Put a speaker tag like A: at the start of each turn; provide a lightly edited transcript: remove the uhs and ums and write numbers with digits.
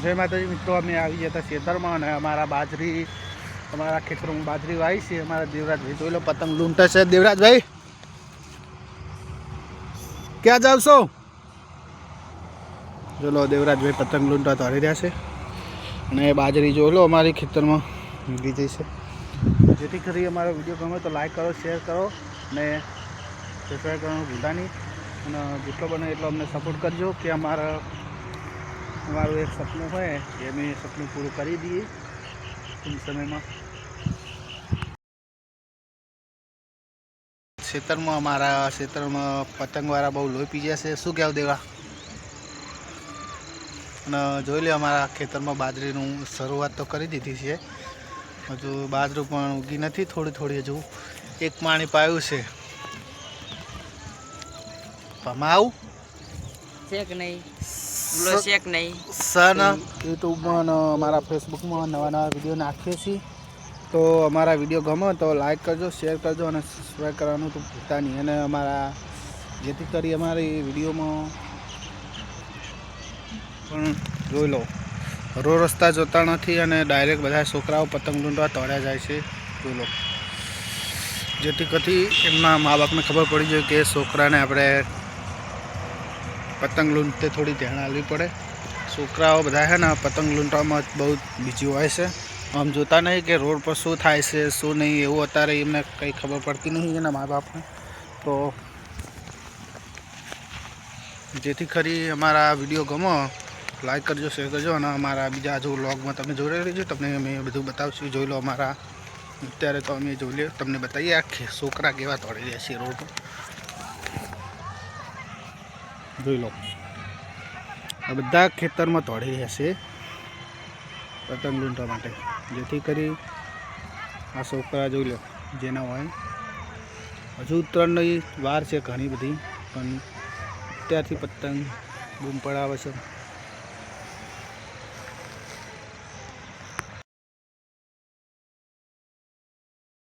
A: जय माताजी मित्रों, अमे आई गया था खेतर में और अमरा बाजरी अमरा खेतर में बाजरी वाई से अमरा देवराज भाई जो लो पतंग लूंटे से। देवराज भाई क्या जाओ सो जो लो देवराज भाई पतंग लूंटा तोड़ी रहा से ने बाजरी जो लो अमरी खेतर में उगी जई से। जेथी करी अमरो विडियो गमे तो लाइक करो, शेयर करो ने सब्सक्राइब करवानुं भूलता नहीं અને જેટલો બને એટલો અમને સપોર્ટ કરજો કે અમારું એક સપનું હોય એ અમે સપનું પૂરું કરી દઈએ ટૂંક સમયમાં। ખેતરમાં અમારા ખેતરમાં પતંગવાળા બહુ લોહી પી ગયા છે। શું કહેવું દેવા? અને જોઈ લે અમારા ખેતરમાં બાજરીનું શરૂઆત તો કરી દીધી છે, હજુ બાજરું પણ ઉગી નથી, થોડી થોડી હજુ એક પાણી પાયું છે। पमाऊ
B: चेक नहीं बोलो चेक नहीं
A: सन यूट्यूब में हमारा फेसबुक में नवा नवा वीडियो नाखीए छीए तो हमारा वीडियो गमे तो लाइक करजो, शेर करजो और सब्सक्राइब करवानुं तो भूलता नहीं। अने हमारा जेथी करी हमारी वीडियो में पण जोई लो रो रस्ता जोता नहीं अने डायरेक्ट बधा छोकराओ पतंग लूंटवा तोड़्या जाय छे। जोई लो जेथी कथी एमना माँ बाप ने खबर पड़ी जाए कि छोकरा ने आपणे पतंग लूंटते थोड़ी ध्यान आलवी पड़े। छोकराओ बधा है ना पतंग लूंटवा में बहुत बीजी होय छे, आम जोता नहीं कि रोड पर शू थाय छे शू नहीं, एवं अत्यारे एमने कई खबर पड़ती नहीं एना माँ बाप ने। तो जेथी खरी अमारा विडियो गमो लाइक करजो, शेर करजो और अमारा बीजा जो व्लॉग में तमे जोड़े रहीजो, तमने अमे बधुं बतावशुं। जोई लो अमारा अत्यारे तो अमे जोई लो तमने बताईए आ छोकरा केवा तोड़ी रह्या छे रोड पर। जोई लो आ बधा खेतर में तोड़ी रह्या छे पतंग लूंटवा माटे, जेथी करी आ छोकरा जोई लो जेना होय हजू उतरणनी वार छे घणी बधी, पण अत्यारथी पतंग बूम पड़ावे छे।